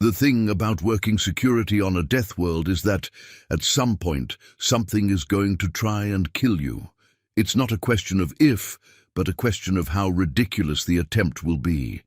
The thing about working security on a death world is that, at some point, something is going to try and kill you. It's not a question of if, but a question of how ridiculous the attempt will be.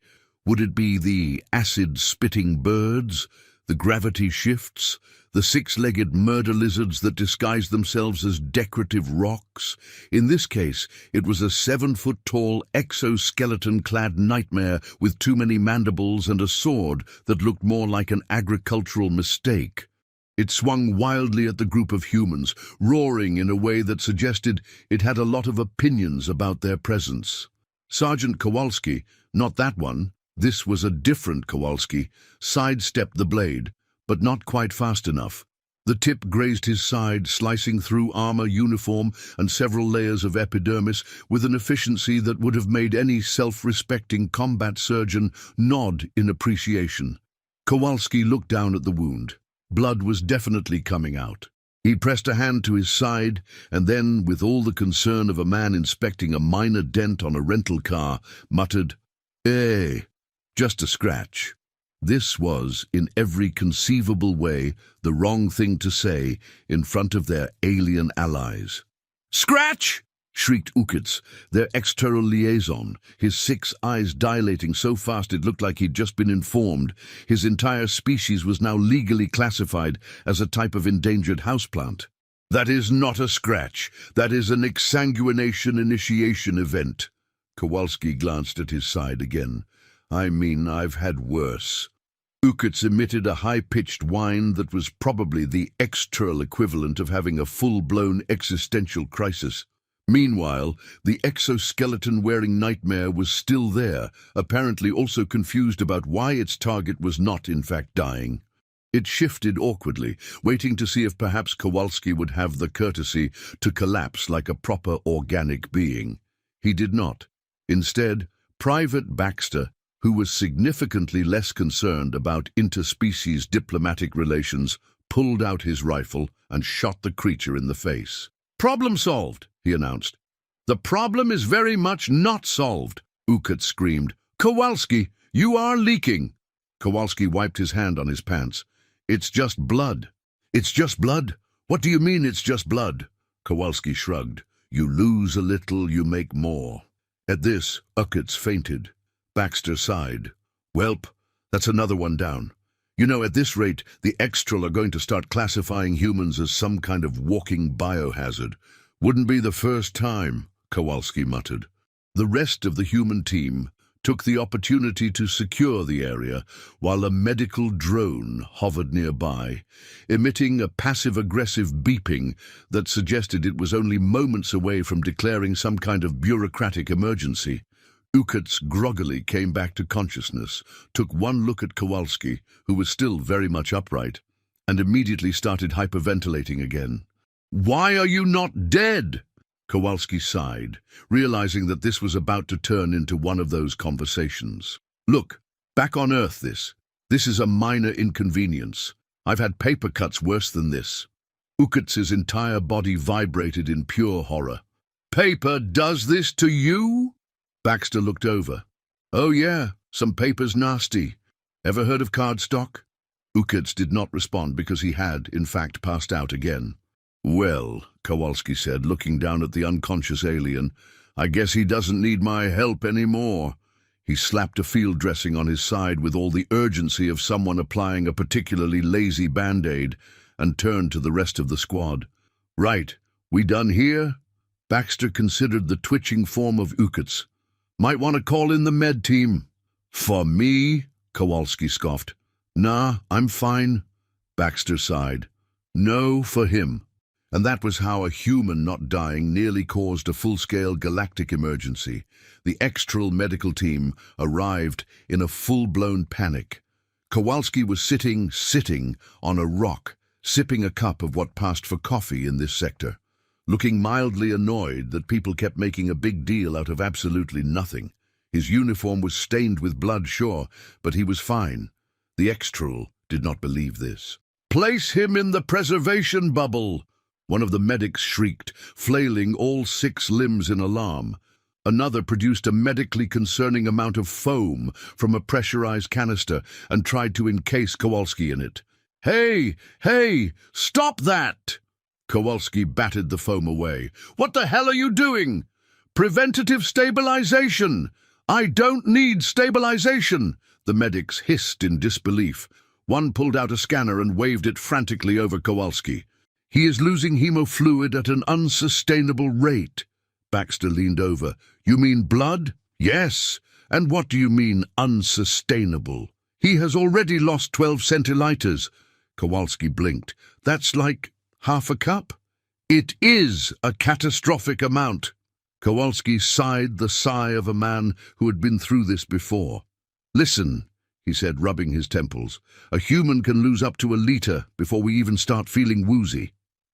Would it be the acid-spitting birds, the gravity shifts, the six-legged murder lizards that disguise themselves as decorative rocks? In this case, it was a 7-foot-tall, exoskeleton-clad nightmare with too many mandibles and a sword that looked more like an agricultural mistake. It swung wildly at the group of humans, roaring in a way that suggested it had a lot of opinions about their presence. Sergeant Kowalski, not that one, this was a different Kowalski, sidestepped the blade, but not quite fast enough. The tip grazed his side, slicing through armor, uniform, and several layers of epidermis with an efficiency that would have made any self-respecting combat surgeon nod in appreciation. Kowalski looked down at the wound. Blood was definitely coming out. He pressed a hand to his side, and then, with all the concern of a man inspecting a minor dent on a rental car, muttered, "Eh, just a scratch." This was, in every conceivable way, the wrong thing to say in front of their alien allies. "Scratch!" shrieked Ukits, their external liaison, his 6 eyes dilating so fast it looked like he'd just been informed his entire species was now legally classified as a type of endangered houseplant. "That is not a scratch. That is an exsanguination initiation event." Kowalski glanced at his side again. "I mean, I've had worse." Ukits emitted a high-pitched whine that was probably the external equivalent of having a full-blown existential crisis. Meanwhile, the exoskeleton-wearing nightmare was still there, apparently also confused about why its target was not, in fact, dying. It shifted awkwardly, waiting to see if perhaps Kowalski would have the courtesy to collapse like a proper organic being. He did not. Instead, Private Baxter, who was significantly less concerned about interspecies diplomatic relations, pulled out his rifle and shot the creature in the face. "Problem solved," he announced. "The problem is very much not solved," Ukits screamed. "Kowalski, you are leaking." Kowalski wiped his hand on his pants. "It's just blood." "It's just blood? What do you mean it's just blood?" Kowalski shrugged. "You lose a little, you make more." At this, Ukits fainted. Baxter sighed. "Welp, that's another one down. You know, at this rate, the Extral are going to start classifying humans as some kind of walking biohazard. Wouldn't be the first time," Kowalski muttered. The rest of the human team took the opportunity to secure the area while a medical drone hovered nearby, emitting a passive-aggressive beeping that suggested it was only moments away from declaring some kind of bureaucratic emergency. Ukits groggily came back to consciousness, took one look at Kowalski, who was still very much upright, and immediately started hyperventilating again. "Why are you not dead?" Kowalski sighed, realizing that this was about to turn into one of those conversations. "Look, back on Earth this is a minor inconvenience. I've had paper cuts worse than this." Ukits' entire body vibrated in pure horror. "Paper does this to you?" Baxter looked over. "Oh yeah, some paper's nasty. Ever heard of cardstock?" Ukits did not respond because he had, in fact, passed out again. "Well," Kowalski said, looking down at the unconscious alien, "I guess he doesn't need my help anymore." He slapped a field dressing on his side with all the urgency of someone applying a particularly lazy band-aid and turned to the rest of the squad. "Right, we done here?" Baxter considered the twitching form of Ukits. "Might want to call in the med team." "For me?" Kowalski scoffed. "Nah, I'm fine." Baxter sighed. "No, for him." And that was how a human not dying nearly caused a full-scale galactic emergency. The Extral medical team arrived in a full-blown panic. Kowalski was sitting on a rock, sipping a cup of what passed for coffee in this sector, looking mildly annoyed that people kept making a big deal out of absolutely nothing. His uniform was stained with blood, sure, but he was fine. The Extral did not believe this. "Place him in the preservation bubble!" One of the medics shrieked, flailing all 6 limbs in alarm. Another produced a medically concerning amount of foam from a pressurized canister and tried to encase Kowalski in it. "Hey! Hey! Stop that!" Kowalski batted the foam away. "What the hell are you doing? Preventative stabilization! I don't need stabilization!" The medics hissed in disbelief. One pulled out a scanner and waved it frantically over Kowalski. "He is losing hemofluid at an unsustainable rate." Baxter leaned over. "You mean blood?" "Yes. And what do you mean, unsustainable?" "He has already lost 12 centiliters." Kowalski blinked. "That's like half a cup?" "It is a catastrophic amount." Kowalski sighed the sigh of a man who had been through this before. "Listen," he said, rubbing his temples. "A human can lose up to a liter before we even start feeling woozy."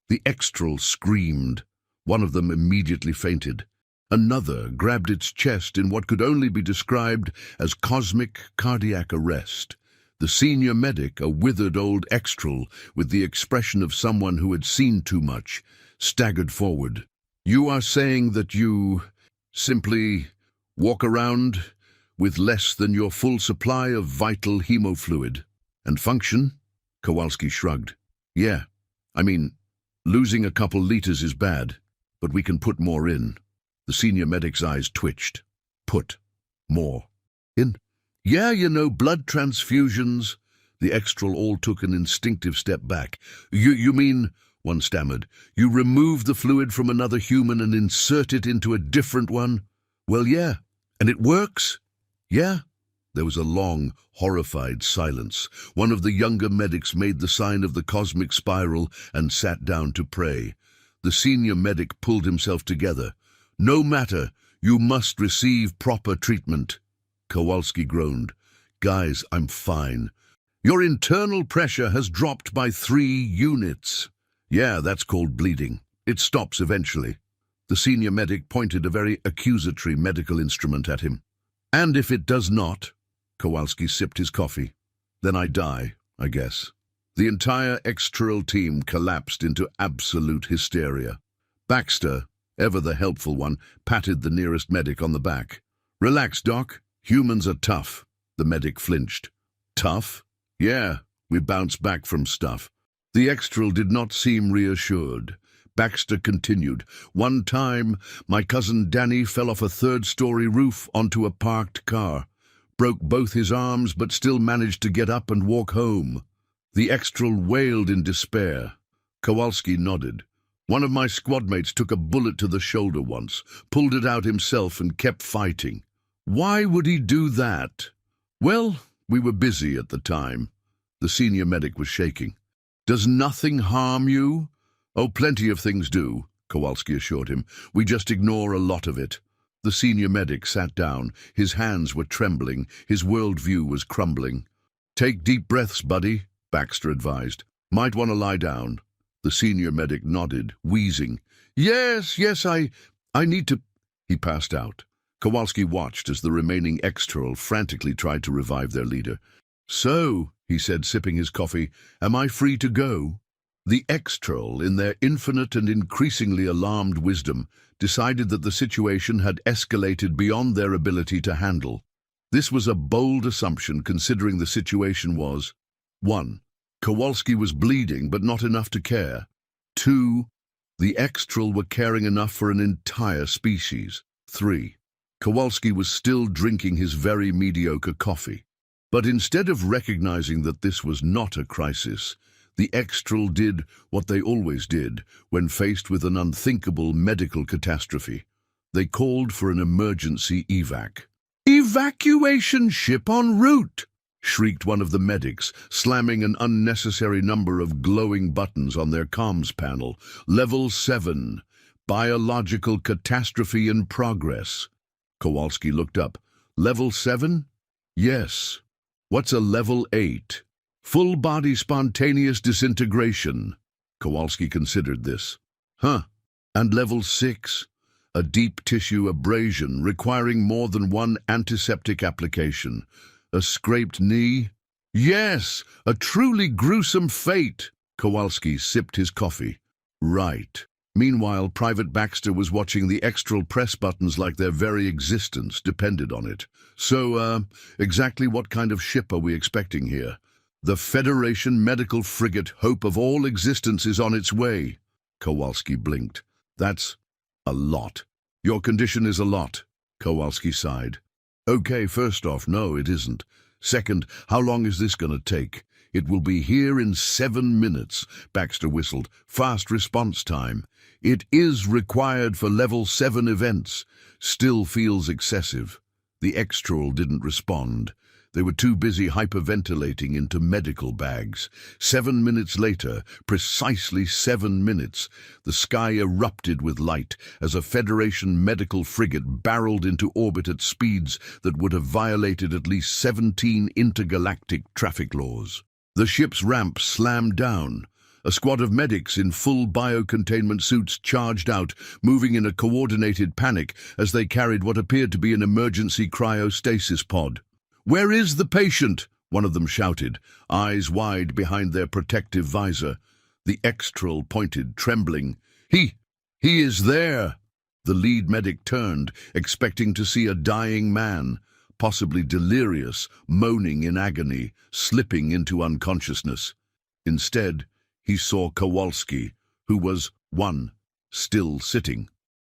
The extral screamed. One of them immediately fainted. Another grabbed its chest in what could only be described as cosmic cardiac arrest. The senior medic, a withered old extral with the expression of someone who had seen too much, staggered forward. "You are saying that you simply walk around with less than your full supply of vital hemofluid and function?" Kowalski shrugged. "Yeah, I mean, losing a couple liters is bad, but we can put more in." The senior medic's eyes twitched. "Put more in?" "Yeah, blood transfusions." The extral all took an instinctive step back. You mean," one stammered, "you remove the fluid from another human and insert it into a different one?" "Well, yeah. And it works?" "Yeah." There was a long, horrified silence. One of the younger medics made the sign of the cosmic spiral and sat down to pray. The senior medic pulled himself together. "No matter, you must receive proper treatment." Kowalski groaned. "Guys, I'm fine. Your internal pressure has dropped by 3 units. "Yeah, that's called bleeding. It stops eventually." The senior medic pointed a very accusatory medical instrument at him. "And if it does not?" Kowalski sipped his coffee. "Then I die, I guess." The entire extral team collapsed into absolute hysteria. Baxter, ever the helpful one, patted the nearest medic on the back. "Relax, Doc. Humans are tough." The medic flinched. "Tough?" "Yeah, we bounce back from stuff." The extral did not seem reassured. Baxter continued. "One time, my cousin Danny fell off a 3rd-story roof onto a parked car. Broke both his arms but still managed to get up and walk home." The extral wailed in despair. Kowalski nodded. "One of my squadmates took a bullet to the shoulder once, pulled it out himself and kept fighting." "Why would he do that?" "Well, we were busy at the time." The senior medic was shaking. "Does nothing harm you?" "Oh, plenty of things do," Kowalski assured him. "We just ignore a lot of it." The senior medic sat down. His hands were trembling. His worldview was crumbling. "Take deep breaths, buddy," Baxter advised. "Might want to lie down." The senior medic nodded, wheezing. Yes, I need to..." He passed out. Kowalski watched as the remaining extral frantically tried to revive their leader. "So," he said, sipping his coffee, "am I free to go?" The extral, in their infinite and increasingly alarmed wisdom, decided that the situation had escalated beyond their ability to handle. This was a bold assumption, considering the situation was: 1. Kowalski was bleeding, but not enough to care. 2. The extral were caring enough for an entire species. 3. Kowalski was still drinking his very mediocre coffee. But instead of recognizing that this was not a crisis, the extral did what they always did when faced with an unthinkable medical catastrophe. They called for an emergency evac. "Evacuation ship en route!" shrieked one of the medics, slamming an unnecessary number of glowing buttons on their comms panel. "Level 7. Biological catastrophe in progress." Kowalski looked up. "Level 7? Yes. What's a level 8? Full body spontaneous disintegration." Kowalski considered this. "Huh. And level 6? A deep tissue abrasion requiring more than one antiseptic application. A scraped knee? Yes, a truly gruesome fate." Kowalski sipped his coffee. "Right. Meanwhile, Private Baxter was watching the extral press buttons like their very existence depended on it. So, exactly what kind of ship are we expecting here? The Federation medical frigate Hope of All Existence is on its way. Kowalski blinked. That's a lot. Your condition is a lot, Kowalski sighed. Okay, first off, no, it isn't. Second, how long is this going to take? It will be here in 7 minutes, Baxter whistled. Fast response time. It is required for level 7 events. Still feels excessive. The extral didn't respond. They were too busy hyperventilating into medical bags. 7 minutes later, precisely 7 minutes, the sky erupted with light as a Federation medical frigate barreled into orbit at speeds that would have violated at least 17 intergalactic traffic laws. The ship's ramp slammed down. A squad of medics in full biocontainment suits charged out, moving in a coordinated panic as they carried what appeared to be an emergency cryostasis pod. "Where is the patient?" one of them shouted, eyes wide behind their protective visor. The extral pointed, trembling. He is there." The lead medic turned, expecting to see a dying man, possibly delirious, moaning in agony, slipping into unconsciousness. Instead, he saw Kowalski, who was 1. Still sitting,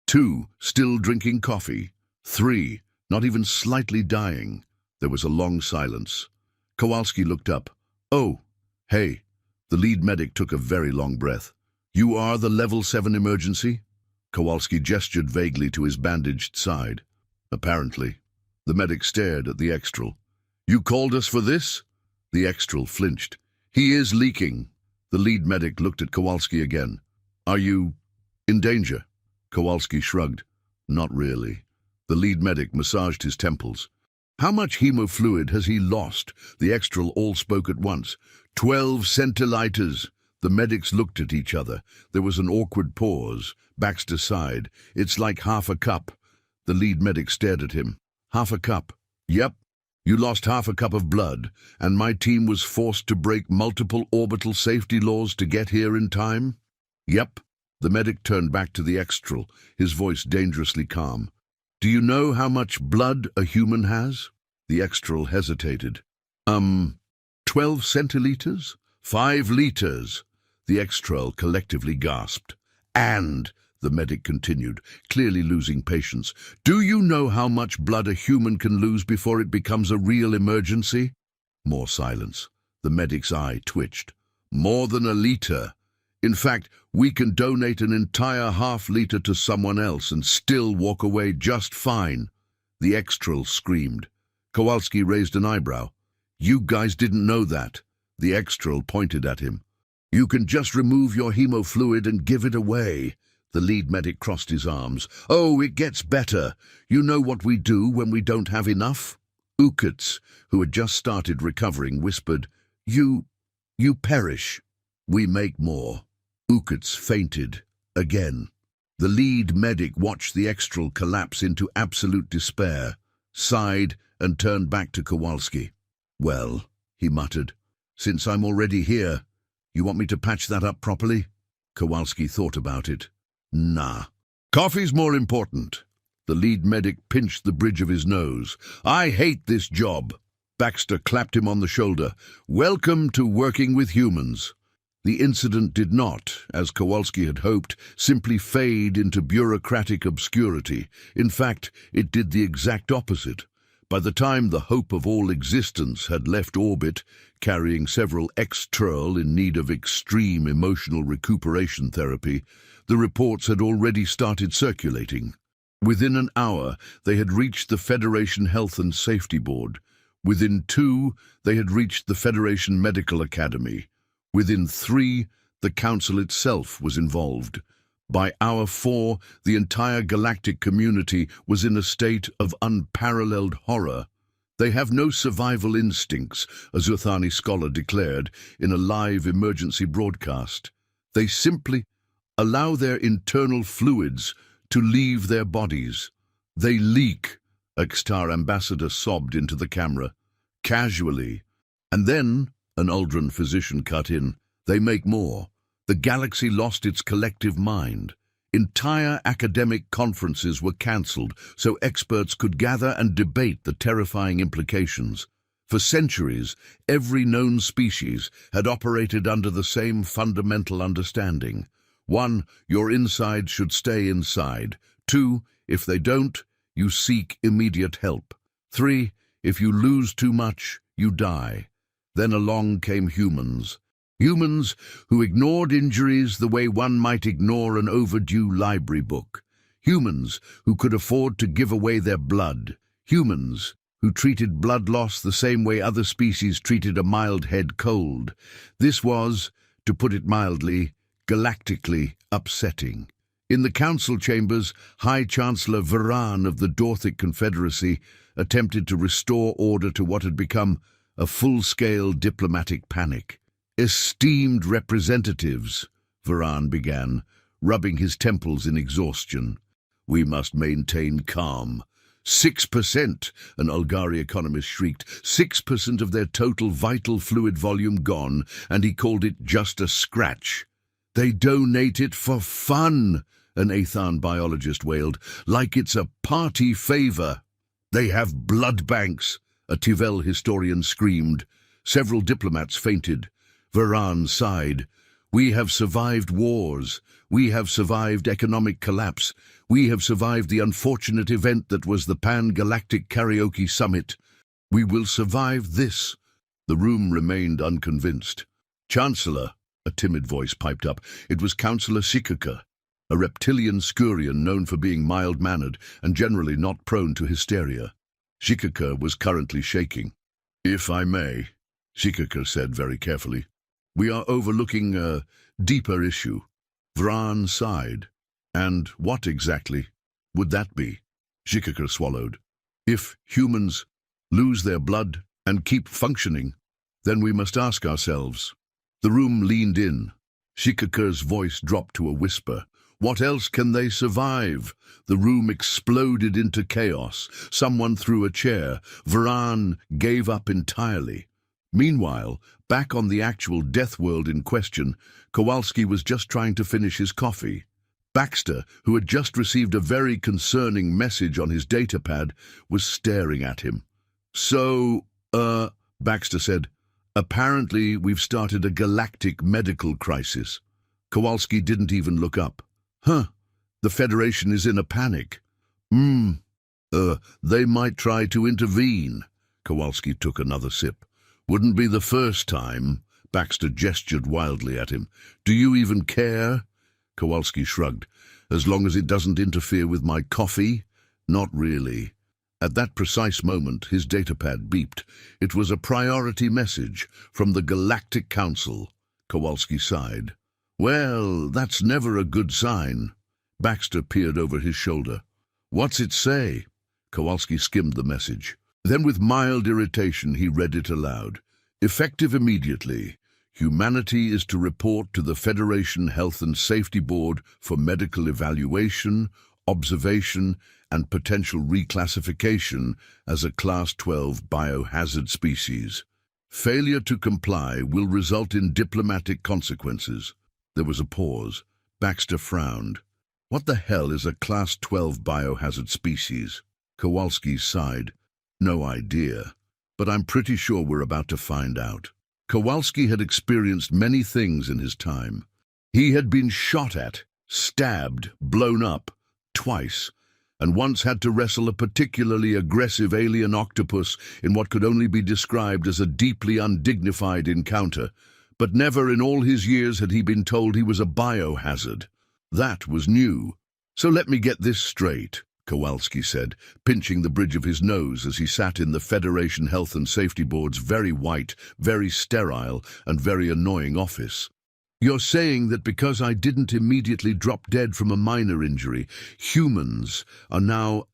2. Still drinking coffee, 3. Not even slightly dying. There was a long silence. Kowalski looked up. "Oh, hey." The lead medic took a very long breath. "You are the level 7 emergency?" Kowalski gestured vaguely to his bandaged side. "Apparently." The medic stared at the extral. "You called us for this?" The extral flinched. "He is leaking." The lead medic looked at Kowalski again. "Are you in danger?" Kowalski shrugged. "Not really." The lead medic massaged his temples. "How much hemofluid has he lost?" The extral all spoke at once. 12 centiliters. The medics looked at each other. There was an awkward pause. Baxter sighed. "It's like half a cup." The lead medic stared at him. "Half a cup?" "Yep. You lost half a cup of blood, and my team was forced to break multiple orbital safety laws to get here in time?" "Yep." The medic turned back to the extral, his voice dangerously calm. "Do you know how much blood a human has?" The extral hesitated. 12 centiliters? 5 liters." The extral collectively gasped. "And," the medic continued, clearly losing patience, "do you know how much blood a human can lose before it becomes a real emergency?" More silence. The medic's eye twitched. "More than a liter. In fact, we can donate an entire half-liter to someone else and still walk away just fine." The extral screamed. Kowalski raised an eyebrow. "You guys didn't know that." The extral pointed at him. "You can just remove your hemofluid and give it away." The lead medic crossed his arms. "Oh, it gets better. You know what we do when we don't have enough?" Ukits, who had just started recovering, whispered, You perish. We make more." Ukits fainted again. The lead medic watched the extral collapse into absolute despair, sighed, and turned back to Kowalski. "Well," he muttered, "since I'm already here, you want me to patch that up properly?" Kowalski thought about it. "Nah. Coffee's more important." The lead medic pinched the bridge of his nose. "I hate this job." Baxter clapped him on the shoulder. "Welcome to working with humans." The incident did not, as Kowalski had hoped, simply fade into bureaucratic obscurity. In fact, it did the exact opposite. By the time the Hope of All Existence had left orbit, carrying several extral in need of extreme emotional recuperation therapy, the reports had already started circulating. Within an hour, they had reached the Federation Health and Safety Board. Within 2, they had reached the Federation Medical Academy. Within 3, the Council itself was involved. By hour 4, the entire galactic community was in a state of unparalleled horror. "They have no survival instincts," a Zuthani scholar declared in a live emergency broadcast. "They simply allow their internal fluids to leave their bodies. They leak," a Xtar ambassador sobbed into the camera. "Casually. And then," an Uldran physician cut in, "they make more. The galaxy lost its collective mind. Entire academic conferences were cancelled so experts could gather and debate the terrifying implications. For centuries, every known species had operated under the same fundamental understanding. 1. Your insides should stay inside. 2. If they don't, you seek immediate help. 3. If you lose too much, you die. Then along came humans. Humans who ignored injuries the way one might ignore an overdue library book. Humans who could afford to give away their blood. Humans who treated blood loss the same way other species treated a mild head cold. This was, to put it mildly, galactically upsetting. In the council chambers, High Chancellor Varan of the Dorthic Confederacy attempted to restore order to what had become a full-scale diplomatic panic. "Esteemed representatives," Varan began, rubbing his temples in exhaustion, "we must maintain calm. 6%, an Ulgari economist shrieked, 6% of their total vital fluid volume gone, and he called it just a scratch. They donate it for fun, an Athan biologist wailed, like it's a party favor. They have blood banks, a Tivel historian screamed. Several diplomats fainted. Varan sighed. We have survived wars. We have survived economic collapse. We have survived the unfortunate event that was the Pan-Galactic Karaoke Summit. We will survive this. The room remained unconvinced. Chancellor, a timid voice piped up. It was Councillor Shikaka, a reptilian Skurian known for being mild-mannered and generally not prone to hysteria. Shikaka was currently shaking. "If I may," Shikaka said very carefully, "we are overlooking a deeper issue." Varan sighed. "And what exactly would that be?" Shikaka swallowed. "If humans lose their blood and keep functioning, then we must ask ourselves." The room leaned in. Shikaka's voice dropped to a whisper. "What else can they survive?" The room exploded into chaos. Someone threw a chair. Varan gave up entirely. Meanwhile, back on the actual death world in question, Kowalski was just trying to finish his coffee. Baxter, who had just received a very concerning message on his datapad, was staring at him. "So, Baxter said, apparently we've started a galactic medical crisis." Kowalski didn't even look up. "Huh, the Federation is in a panic." They might try to intervene." Kowalski took another sip. "Wouldn't be the first time." Baxter gestured wildly at him. "Do you even care?" Kowalski shrugged. "As long as it doesn't interfere with my coffee? Not really." At that precise moment, his datapad beeped. It was a priority message from the Galactic Council. Kowalski sighed. "Well, that's never a good sign." Baxter peered over his shoulder. "What's it say?" Kowalski skimmed the message. Then with mild irritation he read it aloud. "Effective immediately. Humanity is to report to the Federation Health and Safety Board for medical evaluation, observation, and potential reclassification as a Class 12 biohazard species. Failure to comply will result in diplomatic consequences." There was a pause. Baxter frowned. "What the hell is a Class 12 biohazard species?" Kowalski sighed. "No idea, but I'm pretty sure we're about to find out." Kowalski had experienced many things in his time. He had been shot at, stabbed, blown up, twice, and once had to wrestle a particularly aggressive alien octopus in what could only be described as a deeply undignified encounter. But never in all his years had he been told he was a biohazard. That was new. "So let me get this straight," Kowalski said, pinching the bridge of his nose as he sat in the Federation Health and Safety Board's very white, very sterile, and very annoying office. "You're saying that because I didn't immediately drop dead from a minor injury, humans are now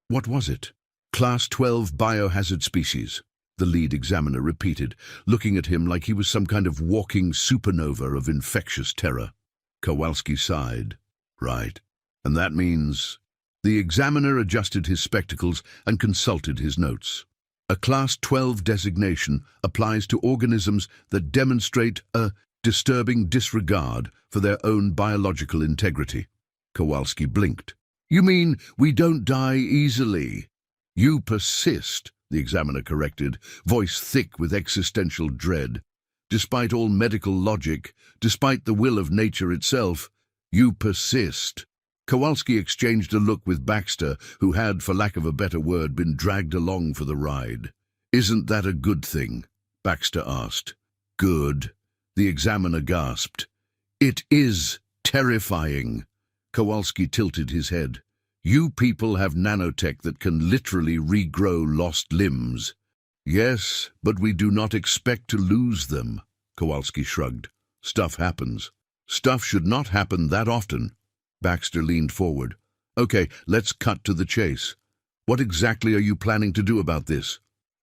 what was it? Class 12 biohazard species," the lead examiner repeated, looking at him like he was some kind of walking supernova of infectious terror. Kowalski sighed. "Right. And that means—" The examiner adjusted his spectacles and consulted his notes. "A Class 12 designation applies to organisms that demonstrate a disturbing disregard for their own biological integrity." Kowalski blinked. You mean we don't die easily? You persist, the examiner corrected, voice thick with existential dread. Despite all medical logic, despite the will of nature itself, you persist. Kowalski exchanged a look with Baxter, who had, for lack of a better word, been dragged along for the ride. Isn't that a good thing? Baxter asked. Good, the examiner gasped. It is terrifying. Kowalski tilted his head. You people have nanotech that can literally regrow lost limbs. Yes, but we do not expect to lose them, Kowalski shrugged. Stuff happens. Stuff should not happen that often. Baxter leaned forward. Okay, let's cut to the chase. What exactly are you planning to do about this?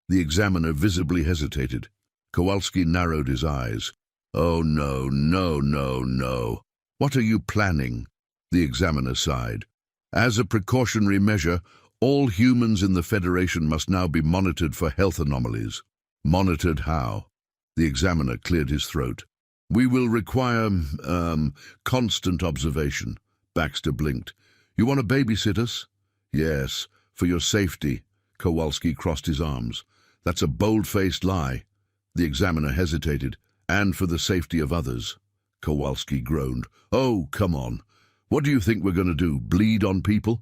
The examiner visibly hesitated. Kowalski narrowed his eyes. Oh, no, no, no, no. What are you planning? The examiner sighed. As a precautionary measure, all humans in the Federation must now be monitored for health anomalies. Monitored how? The examiner cleared his throat. We will require, constant observation. Baxter blinked. You want to babysit us? Yes, for your safety. Kowalski crossed his arms. That's a bold-faced lie. The examiner hesitated. And for the safety of others. Kowalski groaned. Oh, come on. What do you think we're going to do, bleed on people?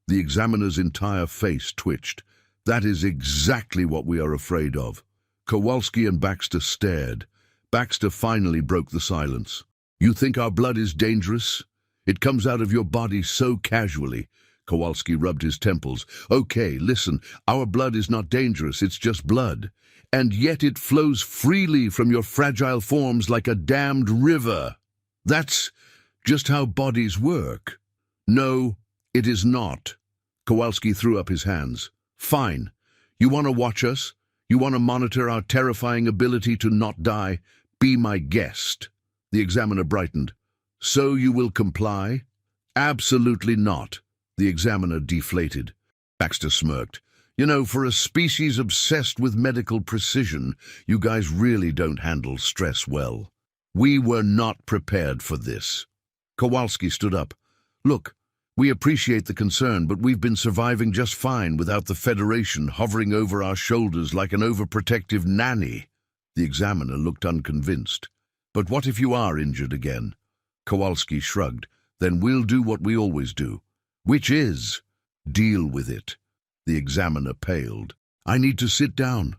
The examiner's entire face twitched. That is exactly what we are afraid of. Kowalski and Baxter stared. Baxter finally broke the silence. You think our blood is dangerous? It comes out of your body so casually. Kowalski rubbed his temples. Okay, listen, our blood is not dangerous, it's just blood. And yet it flows freely from your fragile forms like a damned river. That's just how bodies work. No, it is not. Kowalski threw up his hands. Fine. You want to watch us? You want to monitor our terrifying ability to not die? Be my guest. The examiner brightened. So you will comply? Absolutely not. The examiner deflated. Baxter smirked. You know, for a species obsessed with medical precision, you guys really don't handle stress well. We were not prepared for this. Kowalski stood up. Look, we appreciate the concern, but we've been surviving just fine without the Federation hovering over our shoulders like an overprotective nanny. The examiner looked unconvinced. But what if you are injured again? Kowalski shrugged. Then we'll do what we always do. Which is, deal with it. The examiner paled. I need to sit down.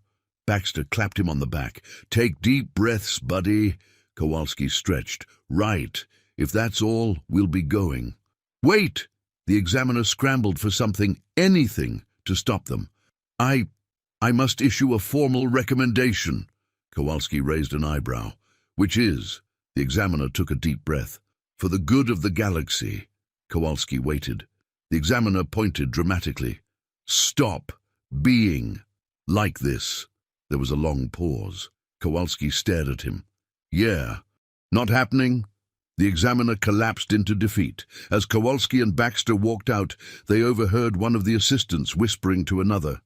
Baxter clapped him on the back. Take deep breaths, buddy. Kowalski stretched. Right. If that's all, we'll be going. Wait! The examiner scrambled for something, anything, to stop them. I must issue a formal recommendation. Kowalski raised an eyebrow. Which is? The examiner took a deep breath. For the good of the galaxy. Kowalski waited. The examiner pointed dramatically. Stop being like this. There was a long pause. Kowalski stared at him. Yeah. Not happening? The examiner collapsed into defeat. As Kowalski and Baxter walked out, they overheard one of the assistants whispering to another.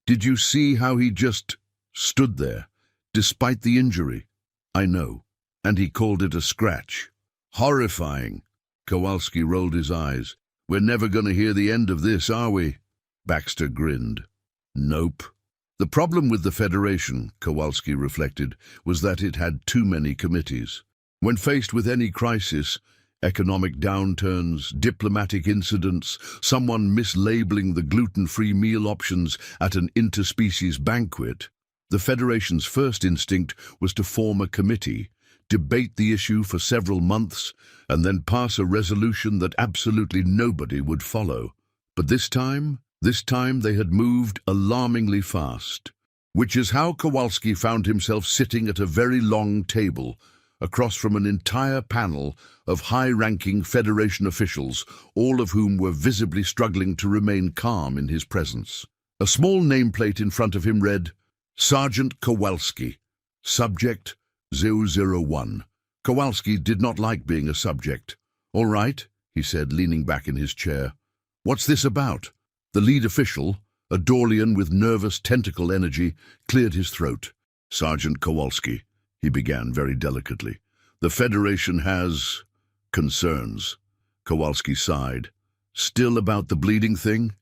Did you see how he just stood there, despite the injury? I know. And he called it a scratch. Horrifying. Kowalski rolled his eyes. We're never going to hear the end of this, are we? Baxter grinned. Nope. The problem with the Federation, Kowalski reflected, was that it had too many committees. When faced with any crisis, economic downturns, diplomatic incidents, someone mislabeling the gluten-free meal options at an interspecies banquet, the Federation's first instinct was to form a committee, debate the issue for several months, and then pass a resolution that absolutely nobody would follow. But this time they had moved alarmingly fast, which is how Kowalski found himself sitting at a very long table, across from an entire panel of high-ranking Federation officials, all of whom were visibly struggling to remain calm in his presence. A small nameplate in front of him read, Sergeant Kowalski, Subject 001. Kowalski did not like being a subject. All right, he said, leaning back in his chair. What's this about? The lead official, a Dorlian with nervous tentacle energy, cleared his throat. Sergeant Kowalski, he began very delicately. The Federation has concerns. Kowalski sighed. Still about the bleeding thing?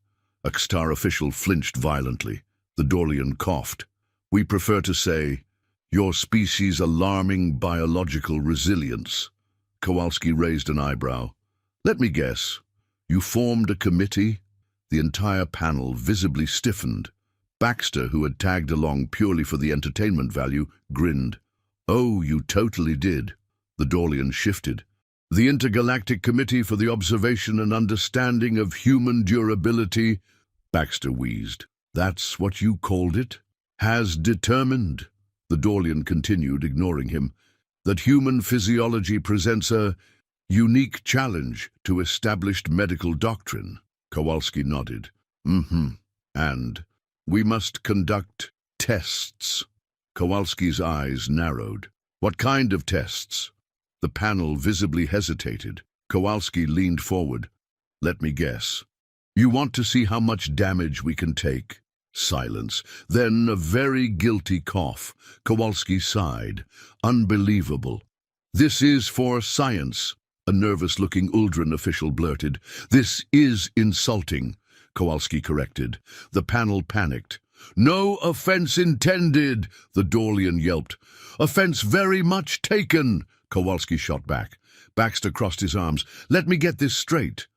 A Star official flinched violently. The Dorlian coughed. We prefer to say, your species' alarming biological resilience. Kowalski raised an eyebrow. Let me guess. You formed a committee? The entire panel visibly stiffened. Baxter, who had tagged along purely for the entertainment value, grinned. Oh, you totally did. The Dorlian shifted. The Intergalactic Committee for the Observation and Understanding of Human Durability, Baxter wheezed. That's what you called it? Has determined, the Dorlian continued, ignoring him, that human physiology presents a unique challenge to established medical doctrine. Kowalski nodded. And we must conduct tests. Kowalski's eyes narrowed. What kind of tests? The panel visibly hesitated. Kowalski leaned forward. Let me guess. You want to see how much damage we can take? Silence. Then a very guilty cough. Kowalski sighed. Unbelievable. This is for science, a nervous-looking Uldren official blurted. This is insulting, Kowalski corrected. The panel panicked. No offense intended, the Dorlian yelped. Offense very much taken, Kowalski shot back. Baxter crossed his arms. Let me get this straight.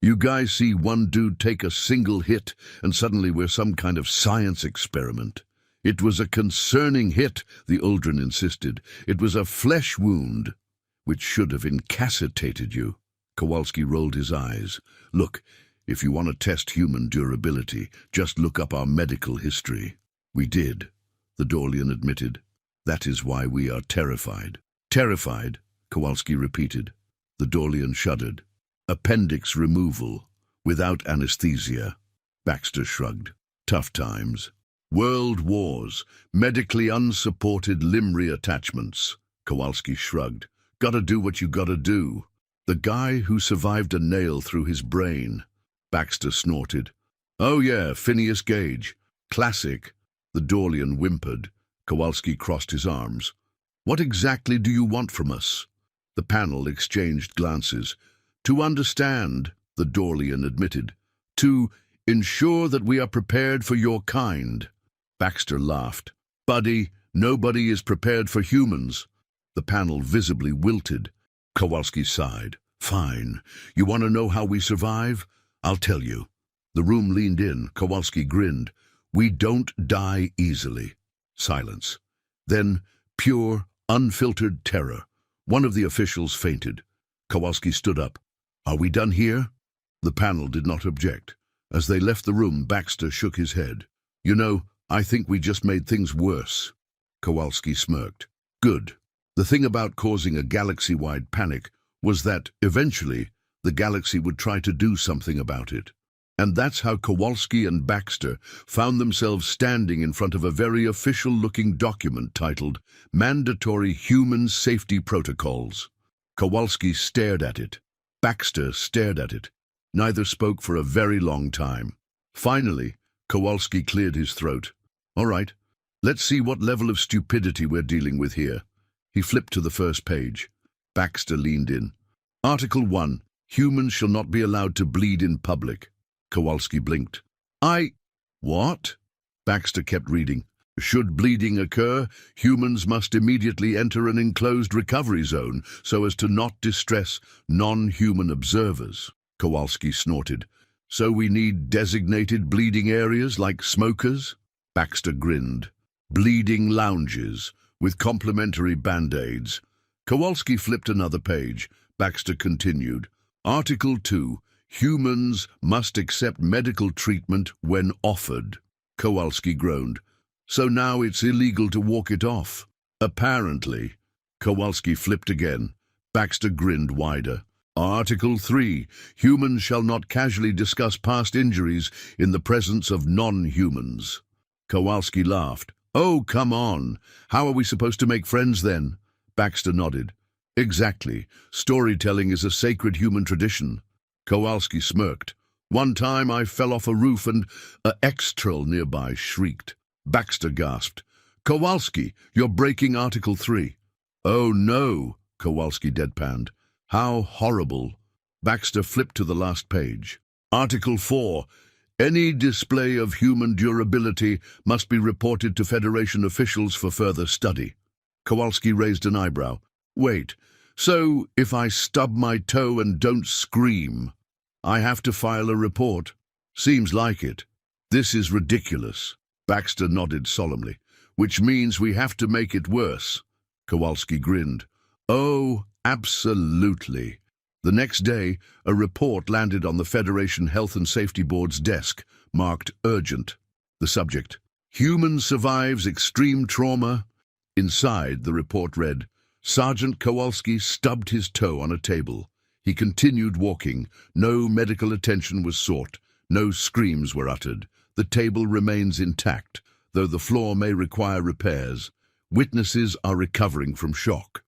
You guys see one dude take a single hit, and suddenly we're some kind of science experiment. It was a concerning hit, the Uldren insisted. It was a flesh wound, which should have incapacitated you. Kowalski rolled his eyes. Look, if you want to test human durability, just look up our medical history. We did, the Dorlian admitted. That is why we are terrified. Terrified, Kowalski repeated. The Dorlian shuddered. Appendix removal, without anesthesia. Baxter shrugged. Tough times. World wars, medically unsupported limb reattachments. Kowalski shrugged. Gotta do what you gotta do. The guy who survived a nail through his brain. Baxter snorted. Oh yeah, Phineas Gage. Classic. The Dorlian whimpered. Kowalski crossed his arms. What exactly do you want from us? The panel exchanged glances. To understand, the Dorlian admitted. To ensure that we are prepared for your kind. Baxter laughed. Buddy, nobody is prepared for humans. The panel visibly wilted. Kowalski sighed. Fine. You want to know how we survive? I'll tell you. The room leaned in. Kowalski grinned. We don't die easily. Silence. Then pure, unfiltered terror. One of the officials fainted. Kowalski stood up. Are we done here? The panel did not object. As they left the room, Baxter shook his head. You know, I think we just made things worse. Kowalski smirked. Good. The thing about causing a galaxy-wide panic was that, eventually, the galaxy would try to do something about it. And that's how Kowalski and Baxter found themselves standing in front of a very official-looking document titled Mandatory Human Safety Protocols. Kowalski stared at it. Baxter stared at it. Neither spoke for a very long time. Finally, Kowalski cleared his throat. All right, let's see what level of stupidity we're dealing with here. He flipped to the first page. Baxter leaned in. Article 1. Humans shall not be allowed to bleed in public. Kowalski blinked. What? Baxter kept reading. Should bleeding occur, humans must immediately enter an enclosed recovery zone so as to not distress non-human observers. Kowalski snorted. So we need designated bleeding areas like smokers? Baxter grinned. Bleeding lounges with complimentary band-aids. Kowalski flipped another page. Baxter continued. Article 2. Humans must accept medical treatment when offered. Kowalski groaned. So now it's illegal to walk it off. Apparently. Kowalski flipped again. Baxter grinned wider. Article 3. Humans shall not casually discuss past injuries in the presence of non-humans. Kowalski laughed. Oh, come on. How are we supposed to make friends then? Baxter nodded. Exactly. Storytelling is a sacred human tradition. Kowalski smirked. One time I fell off a roof and a X-Troll nearby shrieked. Baxter gasped. Kowalski, you're breaking Article 3. Oh no, Kowalski deadpanned. How horrible. Baxter flipped to the last page. Article 4. Any display of human durability must be reported to Federation officials for further study. Kowalski raised an eyebrow. Wait, so if I stub my toe and don't scream, I have to file a report? Seems like it. This is ridiculous. Baxter nodded solemnly. Which means we have to make it worse. Kowalski grinned. Oh, absolutely. The next day, a report landed on the Federation Health and Safety Board's desk, marked urgent. The subject: Human survives extreme trauma. Inside, the report read, Sergeant Kowalski stubbed his toe on a table. He continued walking. No medical attention was sought. No screams were uttered. The table remains intact, though the floor may require repairs. Witnesses are recovering from shock.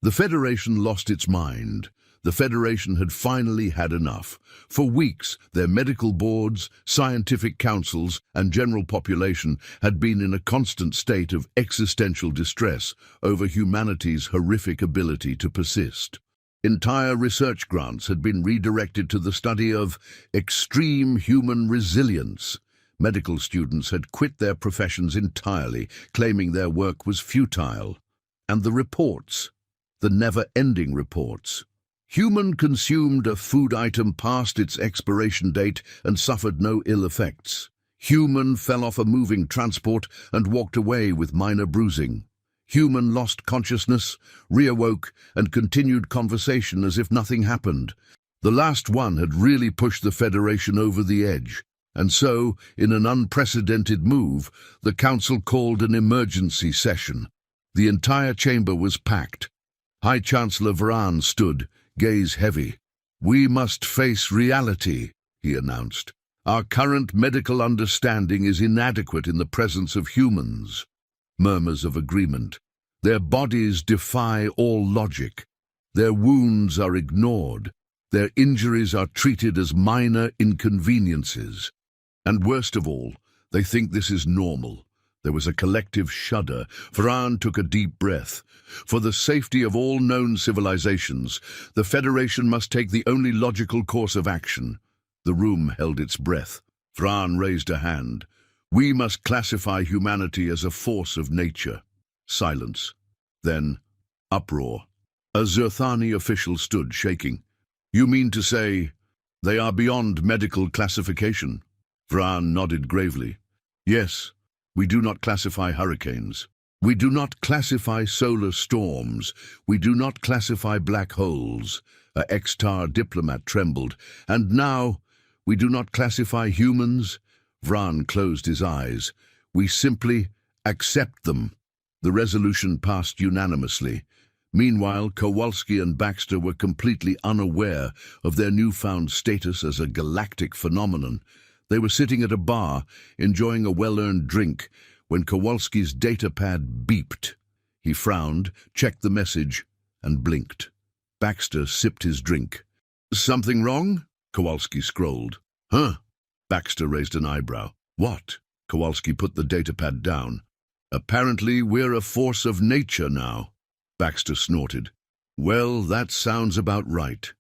The Federation lost its mind. The Federation had finally had enough. For weeks, their medical boards, scientific councils, and general population had been in a constant state of existential distress over humanity's horrific ability to persist. Entire research grants had been redirected to the study of extreme human resilience. Medical students had quit their professions entirely, claiming their work was futile. And the reports, the never-ending reports. Human consumed a food item past its expiration date and suffered no ill effects. Human fell off a moving transport and walked away with minor bruising. Human lost consciousness, reawoke, and continued conversation as if nothing happened. The last one had really pushed the Federation over the edge. And so, in an unprecedented move, the Council called an emergency session. The entire chamber was packed. High Chancellor Vraan stood, gaze heavy. We must face reality, he announced. Our current medical understanding is inadequate in the presence of humans. Murmurs of agreement. Their bodies defy all logic. Their wounds are ignored. Their injuries are treated as minor inconveniences. And worst of all, they think this is normal. There was a collective shudder. Vraan took a deep breath. For the safety of all known civilizations, the Federation must take the only logical course of action. The room held its breath. Vraan raised a hand. We must classify humanity as a force of nature. Silence. Then, uproar. A Zerthani official stood, shaking. You mean to say they are beyond medical classification? Vraan nodded gravely. Yes, we do not classify hurricanes. We do not classify solar storms. We do not classify black holes. A ex-Tar diplomat trembled. And now, we do not classify humans. Vraan closed his eyes. We simply accept them. The resolution passed unanimously. Meanwhile, Kowalski and Baxter were completely unaware of their newfound status as a galactic phenomenon. They were sitting at a bar, enjoying a well-earned drink, when Kowalski's datapad beeped. He frowned, checked the message, and blinked. Baxter sipped his drink. Something wrong? Kowalski scrolled. Huh? Baxter raised an eyebrow. What? Kowalski put the datapad down. Apparently we're a force of nature now. Baxter snorted. Well, that sounds about right.